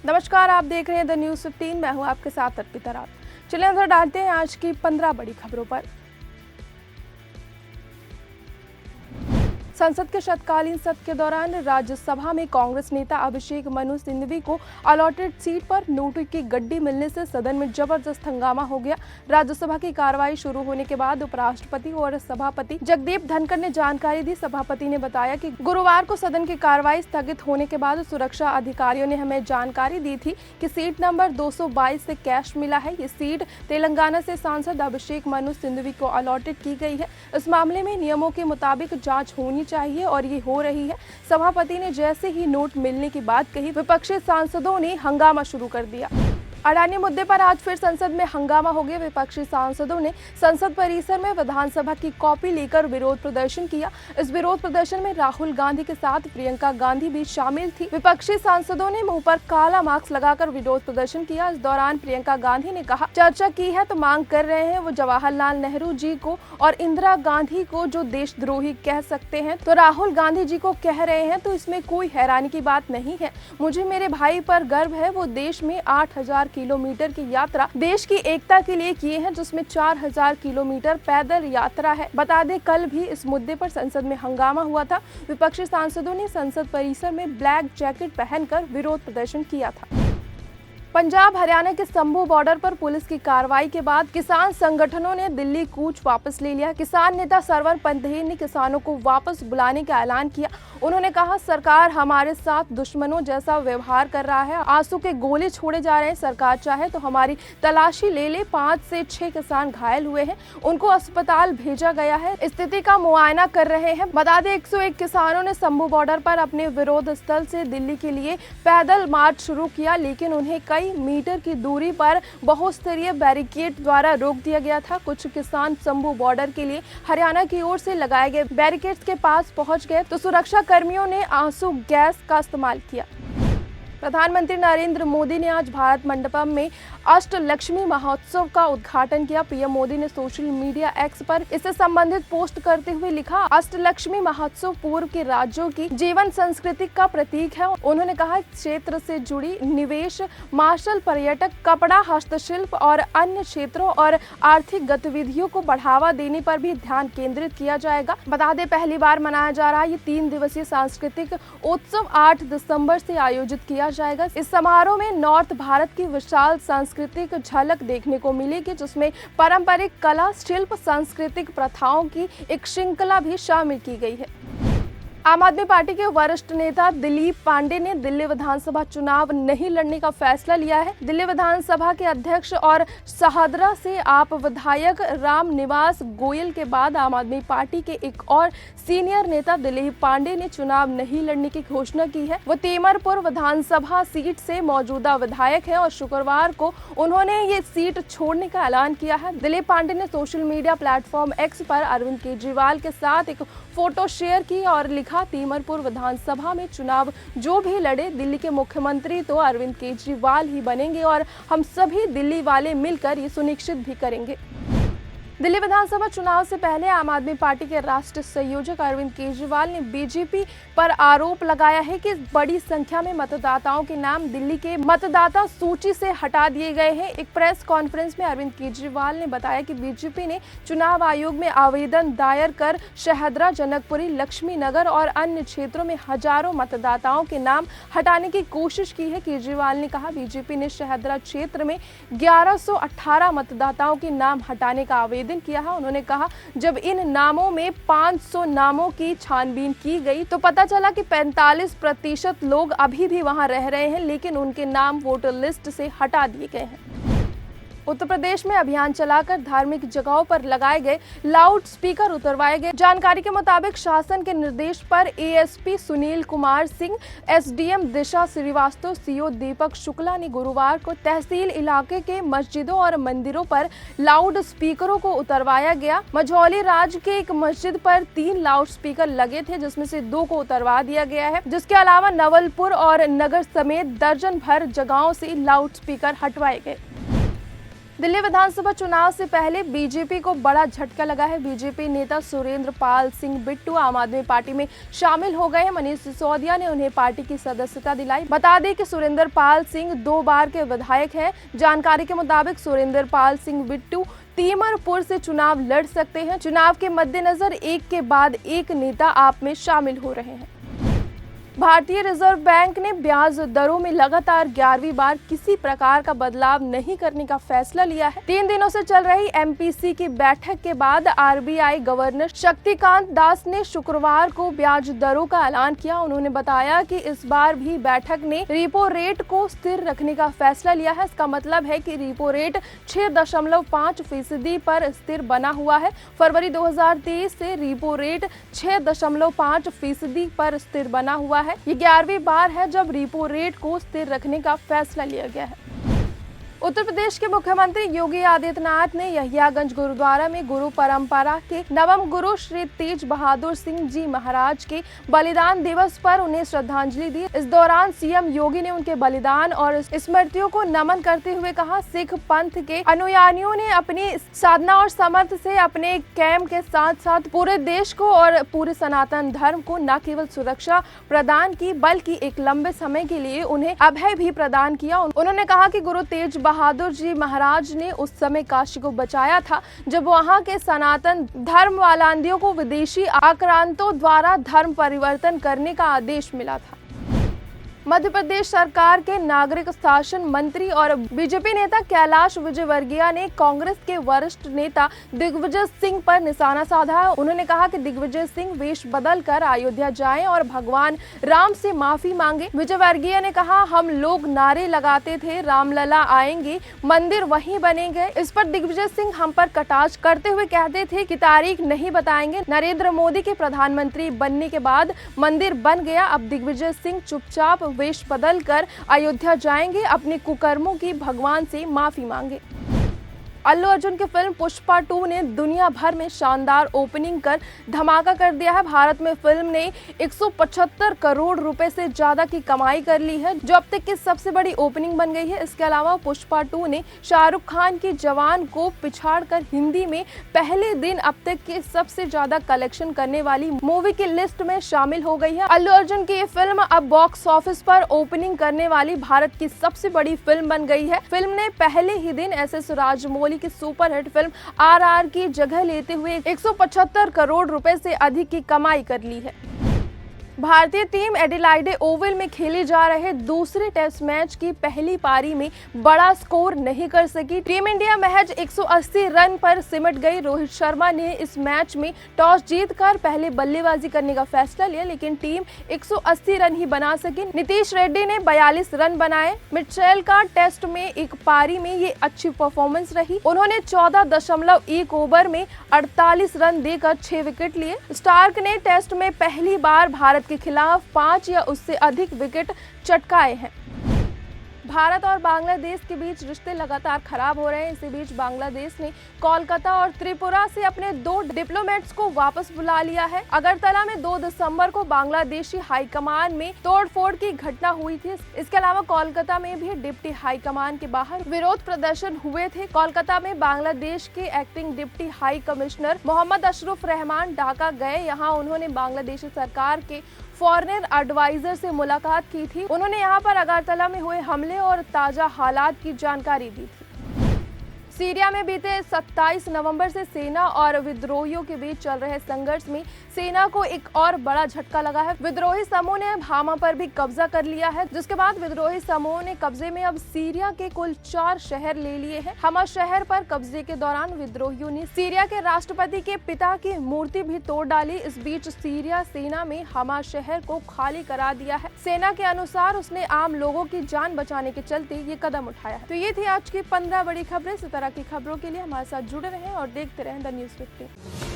नमस्कार, आप देख रहे हैं द न्यूज़ 15। मैं हूं आपके साथ अर्पिता रात। चलिए नजर डालते हैं आज की 15 बड़ी खबरों पर। संसद के शीतकालीन सत्र के दौरान राज्यसभा में कांग्रेस नेता अभिषेक मनु सिंघवी को अलॉटेड सीट पर नोटों की गड्डी मिलने से सदन में जबरदस्त हंगामा हो गया। राज्यसभा की कार्रवाई शुरू होने के बाद उपराष्ट्रपति और सभापति जगदीप धनखड़ ने जानकारी दी। सभापति ने बताया कि गुरुवार को सदन की कार्रवाई स्थगित होने के बाद सुरक्षा अधिकारियों ने हमें जानकारी दी थी कि सीट नंबर 222 से कैश मिला है। ये सीट तेलंगाना से सांसद अभिषेक मनु सिंघवी को अलॉटेड की गई है। इस मामले में नियमों के मुताबिक जांच होनी चाहिए और ये हो रही है। सभापति ने जैसे ही नोट मिलने की बात कही, विपक्षी सांसदों ने हंगामा शुरू कर दिया। अडानी मुद्दे पर आज फिर संसद में हंगामा हो गया। विपक्षी सांसदों ने संसद परिसर में विधानसभा की कॉपी लेकर विरोध प्रदर्शन किया। इस विरोध प्रदर्शन में राहुल गांधी के साथ प्रियंका गांधी भी शामिल थी। विपक्षी सांसदों ने मुंह पर काला मास्क लगाकर विरोध प्रदर्शन किया। इस दौरान प्रियंका गांधी ने कहा, चर्चा की है तो मांग कर रहे हैं वो जवाहरलाल नेहरू जी को और इंदिरा गांधी को जो देशद्रोही कह सकते हैं तो राहुल गांधी जी को कह रहे हैं, तो इसमें कोई हैरानी की बात नहीं है। मुझे मेरे भाई पर गर्व है। वो देश में 8000 किलोमीटर की यात्रा देश की एकता के लिए किए हैं, जिसमें 4000 किलोमीटर पैदल यात्रा है। बता दें, कल भी इस मुद्दे पर संसद में हंगामा हुआ था। विपक्षी सांसदों ने संसद परिसर में ब्लैक जैकेट पहनकर विरोध प्रदर्शन किया था। पंजाब हरियाणा के संभू बॉर्डर पर पुलिस की कार्रवाई के बाद किसान संगठनों ने दिल्ली कूच वापस ले लिया। किसान नेता सरवर पंथेर ने किसानों को वापस बुलाने का ऐलान किया। उन्होंने कहा, सरकार हमारे साथ दुश्मनों जैसा व्यवहार कर रहा है। आंसू के गोले छोड़े जा रहे हैं। सरकार चाहे तो हमारी तलाशी ले ले। 5 से 6 किसान घायल हुए हैं, उनको अस्पताल भेजा गया है, स्थिति का मुआयना कर रहे हैं। बता दें, 101 किसानों ने संभू बॉर्डर पर अपने विरोध स्थल से दिल्ली के लिए पैदल मार्च शुरू किया, लेकिन उन्हें कई मीटर की दूरी पर बहुस्तरीय बैरिकेड द्वारा रोक दिया गया था। कुछ किसान संभू बॉर्डर के लिए हरियाणा की ओर से लगाए गए बैरिकेड्स के पास पहुंच गए तो सुरक्षा कर्मियों ने आंसू गैस का इस्तेमाल किया। प्रधानमंत्री नरेंद्र मोदी ने आज भारत मंडपम में अष्टलक्ष्मी महोत्सव का उद्घाटन किया। पीएम मोदी ने सोशल मीडिया एक्स पर इससे संबंधित पोस्ट करते हुए लिखा, अष्टलक्ष्मी महोत्सव पूर्व के राज्यों की जीवन संस्कृति का प्रतीक है। उन्होंने कहा, इस क्षेत्र से जुड़ी निवेश, मार्शल पर्यटक, कपड़ा, हस्तशिल्प और अन्य क्षेत्रों और आर्थिक गतिविधियों को बढ़ावा देने पर भी ध्यान केंद्रित किया जाएगा। बता दें, पहली बार मनाया जा रहा ये 3 दिवसीय सांस्कृतिक उत्सव 8 दिसंबर से आयोजित किया जाएगा। इस समारोह में नॉर्थ भारत की विशाल सांस्कृतिक झलक देखने को मिलेगी, जिसमें पारंपरिक कला, शिल्प, सांस्कृतिक प्रथाओं की एक श्रृंखला भी शामिल की गई है। आम आदमी पार्टी के वरिष्ठ नेता दिलीप पांडे ने दिल्ली विधानसभा चुनाव नहीं लड़ने का फैसला लिया है। दिल्ली विधानसभा के अध्यक्ष और शाहदरा से आप विधायक राम निवास गोयल के बाद आम आदमी पार्टी के एक और सीनियर नेता दिलीप पांडे ने चुनाव नहीं लड़ने की घोषणा की है। वो तीमरपुर विधानसभा सीट से मौजूदा विधायक है और शुक्रवार को उन्होंने ये सीट छोड़ने का ऐलान किया है। दिलीप पांडे ने सोशल मीडिया प्लेटफॉर्म एक्स पर अरविंद केजरीवाल के साथ एक फोटो शेयर की और लिखा, तीमरपुर विधानसभा में चुनाव जो भी लड़े, दिल्ली के मुख्यमंत्री तो अरविंद केजरीवाल ही बनेंगे और हम सभी दिल्ली वाले मिलकर ये सुनिश्चित भी करेंगे। दिल्ली विधानसभा चुनाव से पहले आम आदमी पार्टी के राष्ट्रीय संयोजक अरविंद केजरीवाल ने बीजेपी पर आरोप लगाया है कि बड़ी संख्या में मतदाताओं के नाम दिल्ली के मतदाता सूची से हटा दिए गए हैं। एक प्रेस कॉन्फ्रेंस में अरविंद केजरीवाल ने बताया कि बीजेपी ने चुनाव आयोग में आवेदन दायर कर शहदरा, जनकपुरी, लक्ष्मी नगर और अन्य क्षेत्रों में हजारों मतदाताओं के नाम हटाने की कोशिश की है। केजरीवाल ने कहा, बीजेपी ने शहदरा क्षेत्र में 1118 मतदाताओं के नाम हटाने का आवेदन किया है। उन्होंने कहा, जब इन नामों में 500 नामों की छानबीन की गई तो पता चला कि 45% लोग अभी भी वहां रह रहे हैं, लेकिन उनके नाम वोटर लिस्ट से हटा दिए गए हैं। उत्तर प्रदेश में अभियान चलाकर धार्मिक जगहों पर लगाए गए लाउड स्पीकर उतरवाए गए। जानकारी के मुताबिक शासन के निर्देश पर एएसपी सुनील कुमार सिंह, एसडीएम दिशा श्रीवास्तव, सीओ दीपक शुक्ला ने गुरुवार को तहसील इलाके के मस्जिदों और मंदिरों पर लाउड स्पीकरों को उतरवाया गया। मझौली राज्य के एक मस्जिद पर 3 लाउड स्पीकर लगे थे, जिसमें से 2 को उतरवा दिया गया है। जिसके अलावा नवलपुर और नगर समेत दर्जन भर जगहों से लाउड स्पीकर हटवाए गए। दिल्ली विधानसभा चुनाव से पहले बीजेपी को बड़ा झटका लगा है। बीजेपी नेता सुरेंद्र पाल सिंह बिट्टू आम आदमी पार्टी में शामिल हो गए हैं। मनीष सिसोदिया ने उन्हें पार्टी की सदस्यता दिलाई। बता दें कि सुरेंद्र पाल सिंह 2 बार के विधायक हैं। जानकारी के मुताबिक सुरेंद्र पाल सिंह बिट्टू तीमरपुर से चुनाव लड़ सकते हैं। चुनाव के मद्देनजर एक के बाद एक नेता आप में शामिल हो रहे हैं। भारतीय रिजर्व बैंक ने ब्याज दरों में लगातार 11वीं बार किसी प्रकार का बदलाव नहीं करने का फैसला लिया है। 3 दिनों से चल रही एमपीसी की बैठक के बाद आरबीआई गवर्नर शक्तिकांत दास ने शुक्रवार को ब्याज दरों का ऐलान किया। उन्होंने बताया कि इस बार भी बैठक ने रेपो रेट को स्थिर रखने का फैसला लिया है। इसका मतलब है कि रेपो रेट 6.5% पर स्थिर बना हुआ है। फरवरी 2023 से रेपो रेट 6.5% पर स्थिर बना हुआ है। ये 11वीं बार है जब रेपो रेट को स्थिर रखने का फैसला लिया गया है। उत्तर प्रदेश के मुख्यमंत्री योगी आदित्यनाथ ने यहियागंज गुरुद्वारा में गुरु परंपरा के नवम गुरु श्री तेज बहादुर सिंह जी महाराज के बलिदान दिवस पर उन्हें श्रद्धांजलि दी। इस दौरान सीएम योगी ने उनके बलिदान और स्मृतियों को नमन करते हुए कहा, सिख पंथ के अनुयायियों ने अपनी साधना और समर्थ से अपने कैंप के साथ साथ पूरे देश को और पूरे सनातन धर्म को न केवल सुरक्षा प्रदान की बल्कि एक लंबे समय के लिए उन्हें अभय भी प्रदान किया। उन्होंने कहा कि गुरु तेज बहादुर जी महाराज ने उस समय काशी को बचाया था जब वहां के सनातन धर्मावलंबियों को विदेशी आक्रांतों द्वारा धर्म परिवर्तन करने का आदेश मिला था। मध्य प्रदेश सरकार के नागरिक शासन मंत्री और बीजेपी नेता कैलाश विजयवर्गीय ने कांग्रेस के वरिष्ठ नेता दिग्विजय सिंह पर निशाना साधा है। उन्होंने कहा कि दिग्विजय सिंह वेश बदल कर अयोध्या जाएं और भगवान राम से माफी मांगे। विजयवर्गीय ने कहा, हम लोग नारे लगाते थे रामलला आएंगे, मंदिर वहीं बनेंगे। इस पर दिग्विजय सिंह हम पर कटाक्ष करते हुए कहते थे कि तारीख नहीं बताएंगे। नरेंद्र मोदी के प्रधानमंत्री बनने के बाद मंदिर बन गया। अब दिग्विजय सिंह चुपचाप वेश बदल कर अयोध्या जाएंगे, अपने कुकर्मों की भगवान से माफी मांगे। अल्लू अर्जुन की फिल्म पुष्पा 2 ने दुनिया भर में शानदार ओपनिंग कर धमाका कर दिया है। भारत में फिल्म ने 175 करोड़ रुपए से ज्यादा की कमाई कर ली है, जो अब तक की सबसे बड़ी ओपनिंग बन गई है। इसके अलावा पुष्पा 2 ने शाहरुख खान की जवान को पिछाड़कर हिंदी में पहले दिन अब तक की सबसे ज्यादा कलेक्शन करने वाली मूवी की लिस्ट में शामिल हो गई है। अल्लू अर्जुन की ये फिल्म अब बॉक्स ऑफिस पर ओपनिंग करने वाली भारत की सबसे बड़ी फिल्म बन गई है। फिल्म ने पहले ही दिन एस.एस. राजमौली की सुपरहिट फिल्म आरआर की जगह लेते हुए 175 करोड़ रुपए से अधिक की कमाई कर ली है। भारतीय टीम एडिलाइड ओवल में खेले जा रहे दूसरे टेस्ट मैच की पहली पारी में बड़ा स्कोर नहीं कर सकी। टीम इंडिया महज 180 रन पर सिमट गई। रोहित शर्मा ने इस मैच में टॉस जीतकर पहले बल्लेबाजी करने का फैसला लिया, लेकिन टीम 180 रन ही बना सकी। नीतीश रेड्डी ने 42 रन बनाए। मिचेल का टेस्ट में एक पारी में ये अच्छी परफॉर्मेंस रही। उन्होंने 14.1 ओवर में 48 रन देकर 6 विकेट लिए। स्टार्क ने टेस्ट में पहली बार भारत के खिलाफ 5 या उससे अधिक विकेट चटकाए हैं। भारत और बांग्लादेश के बीच रिश्ते लगातार खराब हो रहे हैं। इसी बीच बांग्लादेश ने कोलकाता और त्रिपुरा से अपने 2 डिप्लोमेट्स को वापस बुला लिया है। अगरतला में 2 दिसंबर को बांग्लादेशी हाईकमान में तोड़फोड़ की घटना हुई थी। इसके अलावा कोलकाता में भी डिप्टी हाईकमान के बाहर विरोध प्रदर्शन हुए थे। कोलकाता में बांग्लादेश के acting deputy high commissioner Mohammad Ashraf Rahman Dhaka गए। यहाँ उन्होंने बांग्लादेशी सरकार के फॉरेन एडवाइजर से मुलाकात की थी। उन्होंने यहाँ पर अगरतला में हुए हमले और ताजा हालात की जानकारी दी थी। सीरिया में बीते 27 नवंबर से सेना और विद्रोहियों के बीच चल रहे संघर्ष में सेना को एक और बड़ा झटका लगा है। विद्रोही समूह ने हामा पर भी कब्जा कर लिया है, जिसके बाद विद्रोही समूह ने कब्जे में अब सीरिया के कुल 4 शहर ले लिए हैं। हामा शहर पर कब्जे के दौरान विद्रोहियों ने सीरिया के राष्ट्रपति के पिता की मूर्ति भी तोड़ डाली। इस बीच सीरिया सेना में हामा शहर को खाली करा दिया है। सेना के अनुसार उसने आम लोगों की जान बचाने के चलते ये कदम उठाया है। तो ये थी आज की 15 बड़ी खबरें। इस तरह की खबरों के लिए हमारे साथ जुड़े रहें और देखते रहें द न्यूज़ 15।